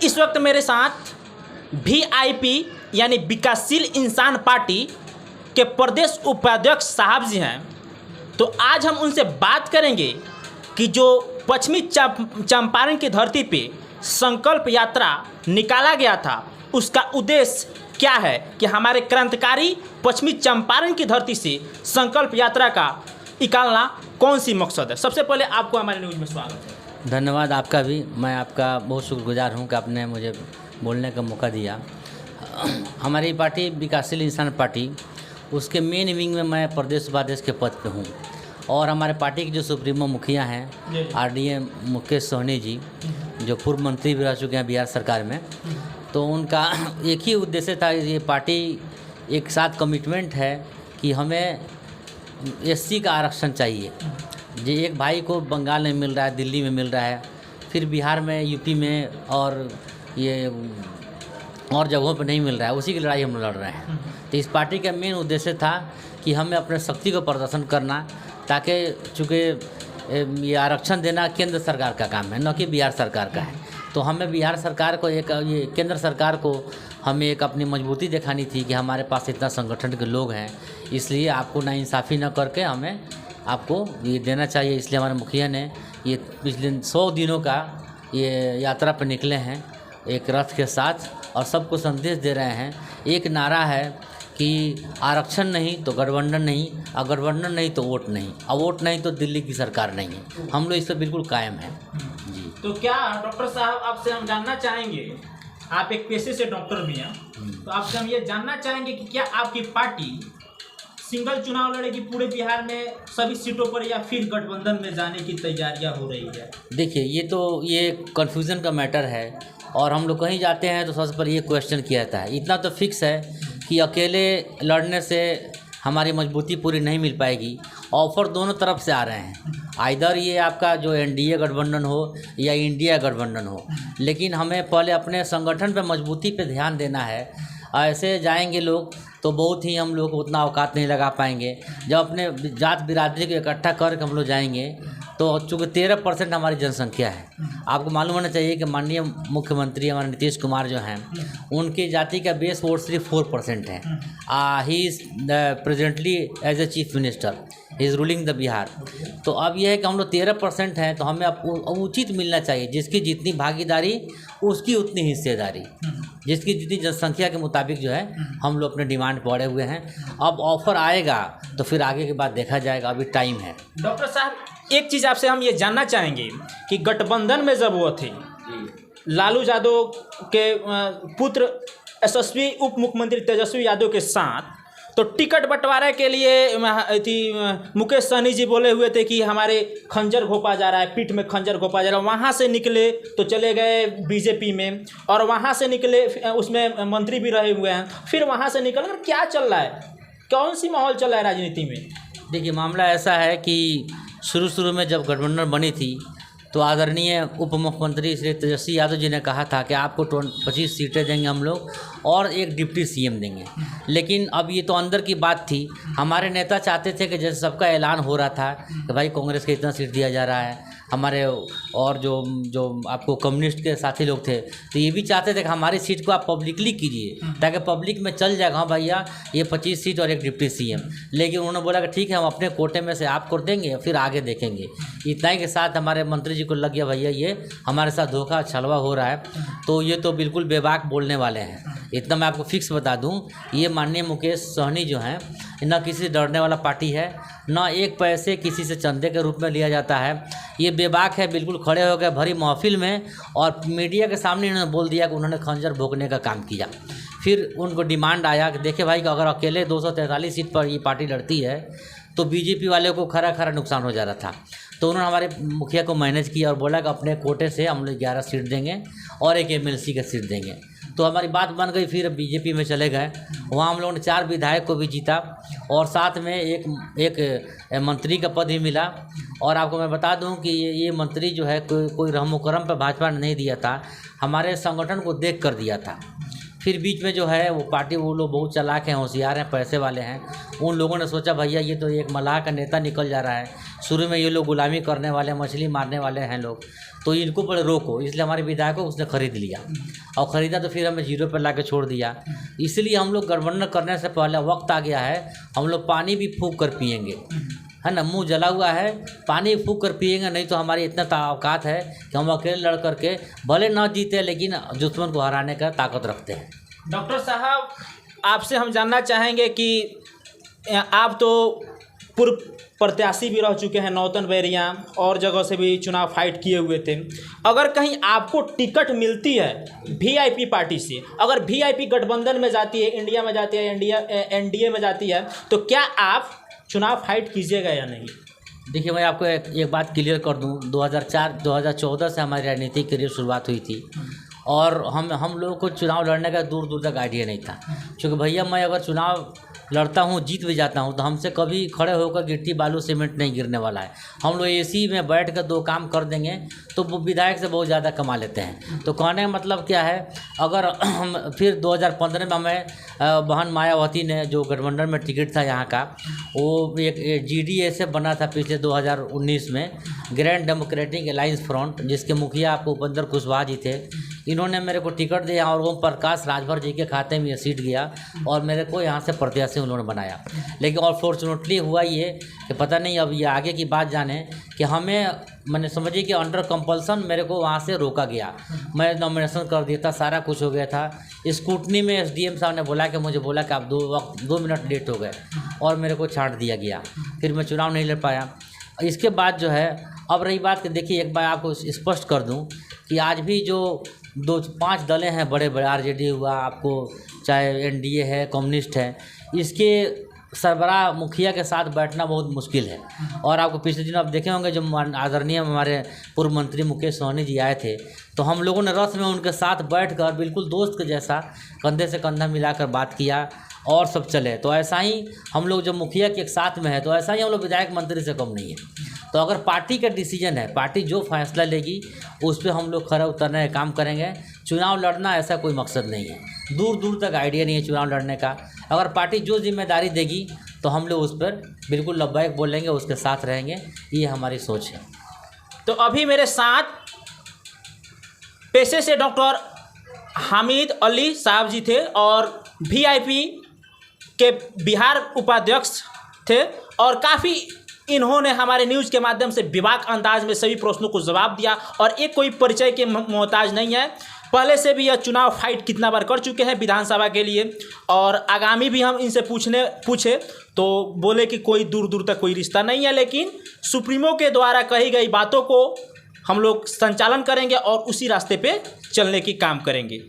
इस वक्त मेरे साथ वीआईपी यानी विकासशील इंसान पार्टी के प्रदेश उपाध्यक्ष साहब जी हैं। तो आज हम उनसे बात करेंगे कि जो पश्चिमी चंपारण की धरती पे संकल्प यात्रा निकाला गया था उसका उद्देश्य क्या है, कि हमारे क्रांतिकारी पश्चिमी चंपारण की धरती से संकल्प यात्रा का निकालना कौन सी मकसद है। सबसे पहले आपको हमारे न्यूज़ में स्वागत है। धन्यवाद आपका भी। मैं आपका बहुत शुक्रगुजार हूं कि आपने मुझे बोलने का मौका दिया। हमारी पार्टी विकासशील इंसान पार्टी, उसके मेन विंग में मैं प्रदेश उपाध्यक्ष के पद पे हूं और हमारे पार्टी के जो सुप्रीमो मुखिया हैं आरडीए मुकेश सोहनी जी, जो पूर्व मंत्री भी रह चुके हैं बिहार सरकार में, तो उनका एक ही उद्देश्य था। ये पार्टी एक साथ कमिटमेंट है कि हमें एससी का आरक्षण चाहिए। जो एक भाई को बंगाल में मिल रहा है, दिल्ली में मिल रहा है, फिर बिहार में, यूपी में और ये और जगहों पर नहीं मिल रहा है, उसी की लड़ाई हम लड़ रहे हैं। तो इस पार्टी का मेन उद्देश्य था कि हमें अपने शक्ति को प्रदर्शन करना, ताकि चूँकि ये आरक्षण देना केंद्र सरकार का काम है, न कि बिहार सरकार का है। तो हमें बिहार सरकार को ये केंद्र सरकार को हमें एक अपनी मजबूती दिखानी थी कि हमारे पास इतना संगठन के लोग हैं, इसलिए आपको नाइंसाफ़ी न करके हमें आपको ये देना चाहिए। इसलिए हमारे मुखिया ने ये पिछले 100 दिनों का ये यात्रा पर निकले हैं एक रथ के साथ और सबको संदेश दे रहे हैं। एक नारा है कि आरक्षण नहीं तो गठबंधन नहीं, और गठबंधन नहीं तो वोट नहीं, और वोट नहीं तो दिल्ली की सरकार नहीं है। हम लोग इस पर बिल्कुल कायम हैं जी। तो क्या डॉक्टर साहब आपसे हम जानना चाहेंगे, आप एक पेशे से डॉक्टर भी हैं, तो आपसे हम ये जानना चाहेंगे कि क्या आपकी पार्टी सिंगल चुनाव लड़ेगी पूरे बिहार में सभी सीटों पर, या फिर गठबंधन में जाने की तैयारियां हो रही है? देखिए, ये कन्फ्यूज़न का मैटर है और हम लोग कहीं जाते हैं तो सबसे पहले ये क्वेश्चन किया जाता है। इतना तो फिक्स है कि अकेले लड़ने से हमारी मजबूती पूरी नहीं मिल पाएगी। ऑफर दोनों तरफ से आ रहे हैं, आइदर ये आपका जो एनडीए गठबंधन हो या इंडिया गठबंधन हो, लेकिन हमें पहले अपने संगठन पे मजबूती पे ध्यान देना है। ऐसे जाएंगे लोग तो बहुत ही हम लोग को उतना औकात नहीं लगा पाएंगे। जब अपने जात बिरादरी को इकट्ठा करके हम लोग जाएंगे तो चूँकि 13% हमारी जनसंख्या है। आपको मालूम होना चाहिए कि माननीय मुख्यमंत्री हमारे नीतीश कुमार जो हैं, उनकी जाति का बेस वोट सिर्फ 4% है। He is presently as a chief minister, he is ruling the Bihar. तो अब यह है कि हम लोग 13% हैं, तो हमें उचित मिलना चाहिए। जिसकी जितनी भागीदारी उसकी उतनी हिस्सेदारी, जिसकी जितनी जनसंख्या के मुताबिक जो है हम लोग अपने डिमांड पर अड़े हुए हैं। अब ऑफर आएगा तो फिर आगे की बात देखा जाएगा, अभी टाइम है। डॉक्टर साहब, एक चीज़ आपसे हम ये जानना चाहेंगे कि गठबंधन में जब वो थे लालू यादव के पुत्र यशस्वी उप मुख्यमंत्री तेजस्वी यादव के साथ, तो टिकट बंटवारे के लिए मुकेश सहनी जी बोले हुए थे कि हमारे खंजर घोंपा जा रहा है, पीठ में खंजर घोंपा जा रहा है। वहाँ से निकले तो चले गए बीजेपी में, और वहाँ से निकले उसमें मंत्री भी रहे हुए हैं, फिर वहाँ से निकल कर क्या चल रहा है, कौन सी माहौल चल रहा है राजनीति में? देखिए, मामला ऐसा है कि शुरू में जब गठबंधन बनी थी तो आदरणीय उप मुख्यमंत्री श्री तेजस्वी यादव जी ने कहा था कि आपको 25 सीटें देंगे हम लोग और एक डिप्टी सीएम देंगे। लेकिन अब ये तो अंदर की बात थी। हमारे नेता चाहते थे कि जैसे सबका ऐलान हो रहा था कि भाई कांग्रेस को इतना सीट दिया जा रहा है, हमारे और जो आपको कम्युनिस्ट के साथी लोग थे तो ये भी चाहते थे कि हमारी सीट को आप पब्लिकली कीजिए, ताकि पब्लिक में चल जाएगा हाँ भैया ये 25 सीट और एक डिप्टी सीएम। लेकिन उन्होंने बोला कि ठीक है, हम अपने कोटे में से आपको देंगे, फिर आगे देखेंगे। इतना ही के साथ हमारे मंत्री जी को लग गया भैया ये हमारे साथ धोखा छलवा हो रहा है, तो ये तो बिल्कुल बेबाक बोलने वाले हैं। इतना मैं आपको फिक्स बता दूं, ये माननीय मुकेश सहनी जो हैं, न किसी डरने वाला पार्टी है, न एक पैसे किसी से चंदे के रूप में लिया जाता है। ये बेबाक है, बिल्कुल खड़े हो गए भरी महफिल में और मीडिया के सामने इन्होंने बोल दिया कि उन्होंने खंजर भोंकने का काम किया। फिर उनको डिमांड आया कि देखिए भाई, अगर अकेले 243 सीट पर ये पार्टी लड़ती है तो बीजेपी वाले को खरा नुकसान हो जा रहा था। तो उन्होंने हमारे मुखिया को मैनेज किया और बोला कि अपने कोटे से हम लोग 11 सीट देंगे और एक एमएलसी का सीट देंगे। तो हमारी बात बन गई। फिर बीजेपी में चले गए, वहाँ हम लोगों ने 4 विधायक को भी जीता और साथ में एक मंत्री का पद भी मिला। और आपको मैं बता दूं कि ये मंत्री जो है कोई रहमो करम पर भाजपा ने नहीं दिया था, हमारे संगठन को देख कर दिया था। फिर बीच में जो है वो पार्टी, वो लोग बहुत चालाक हैं, होशियार हैं, पैसे वाले हैं, उन लोगों ने सोचा भैया ये तो एक मलाह का नेता निकल जा रहा है, शुरू में ये लोग गुलामी करने वाले, मछली मारने वाले हैं लोग, तो इनको पर रोको, इसलिए हमारे विधायक को उसने खरीद लिया, और ख़रीदा तो फिर हमें जीरो पर ला के छोड़ दिया। इसलिए हम लोग गठबंधन करने से पहले वक्त आ गया है, हम लोग पानी भी फूंक कर पिएंगे, है ना, मुंह जला हुआ है, पानी फूंक कर पिएंगे, नहीं तो हमारी इतना औकात है कि हम अकेले लड़ करके भले ना जीते लेकिन दुश्मन को हराने का ताकत रखते हैं। डॉक्टर साहब, आपसे हम जानना चाहेंगे कि आप तो पूर्व प्रत्याशी भी रह चुके हैं, नौतन बैरिया और जगह से भी चुनाव फाइट किए हुए थे, अगर कहीं आपको टिकट मिलती है वीआईपी पार्टी से, अगर वीआईपी गठबंधन में जाती है, इंडिया में जाती है, एनडीए में जाती है, तो क्या आप चुनाव फाइट कीजिएगा या नहीं? देखिए, मैं आपको एक बात क्लियर कर दूं, 2014 से हमारी राजनीतिक करियर शुरुआत हुई थी, और हम लोगों को चुनाव लड़ने का दूर दूर तक आइडिया नहीं था, क्योंकि भैया मैं अगर चुनाव लड़ता हूँ, जीत भी जाता हूँ, तो हमसे कभी खड़े होकर गिट्टी बालू सीमेंट नहीं गिरने वाला है। हम लोग एसी में बैठ कर 2 काम कर देंगे तो वो विधायक से बहुत ज़्यादा कमा लेते हैं। तो कहने का मतलब क्या है, अगर हम फिर 2015 में हमें बहन मायावती ने, जो गठबंधन में टिकट था यहाँ का, वो एक GDA से बना था पिछले 2019 में, ग्रैंड डेमोक्रेटिक अलायंस फ्रंट, जिसके मुखिया आपको उपेंद्र कुशवाहा जी थे, इन्होंने मेरे को टिकट दिया और ओम प्रकाश राजभर जी के खाते में ये सीट गया और मेरे को यहाँ से प्रत्याशी उन्होंने बनाया। लेकिन और फॉर्चुनेटली हुआ ये कि पता नहीं, अब ये आगे की बात जाने, कि हमें मैंने समझिए कि अंडर कंपल्सन मेरे को वहाँ से रोका गया। मैं नॉमिनेशन कर दिया था, सारा कुछ हो गया था, स्कूटनी में SDM साहब ने बोला कि आप 2 मिनट लेट हो गए और मेरे को छांट दिया गया, फिर मैं चुनाव नहीं लड़ पाया। इसके बाद जो है, अब रही बात कि देखिए, एक बार आपको स्पष्ट कर दूं कि आज भी जो 5 दलें हैं बड़े बड़े, RJD हुआ, आपको चाहे NDA है, कम्युनिस्ट है, इसके सरबराह मुखिया के साथ बैठना बहुत मुश्किल है। और आपको पिछले दिनों आप देखे होंगे, जब आदरणीय हमारे पूर्व मंत्री मुकेश सहनी जी आए थे, तो हम लोगों ने रथ में उनके साथ बैठकर बिल्कुल दोस्त के जैसा कंधे से कंधा मिलाकर बात किया और सब चले। तो ऐसा ही हम लोग जब मुखिया के एक साथ में है, तो ऐसा ही हम लोग विधायक मंत्री से कम नहीं है। तो अगर पार्टी का डिसीजन है, पार्टी जो फैसला लेगी उस पर हम लोग खड़े उतरने का काम करेंगे। चुनाव लड़ना ऐसा कोई मकसद नहीं है, दूर दूर तक आइडिया नहीं है चुनाव लड़ने का। अगर पार्टी जो जिम्मेदारी देगी तो हम लोग उस पर बिल्कुल लब्बैक बोलेंगे, उसके साथ रहेंगे, ये हमारी सोच है। तो अभी मेरे साथ पेशे से डॉक्टर हामिद अली साहब जी थे और वीआईपी के बिहार उपाध्यक्ष थे, और काफ़ी इन्होंने हमारे न्यूज़ के माध्यम से विवाक अंदाज में सभी प्रश्नों को जवाब दिया, और एक कोई परिचय के मोहताज नहीं है। पहले से भी यह चुनाव फाइट कितना बार कर चुके हैं विधानसभा के लिए, और आगामी भी हम इनसे पूछे तो बोले कि कोई दूर दूर तक कोई रिश्ता नहीं है, लेकिन सुप्रीमो के द्वारा कही गई बातों को हम लोग संचालन करेंगे और उसी रास्ते पे चलने की काम करेंगे।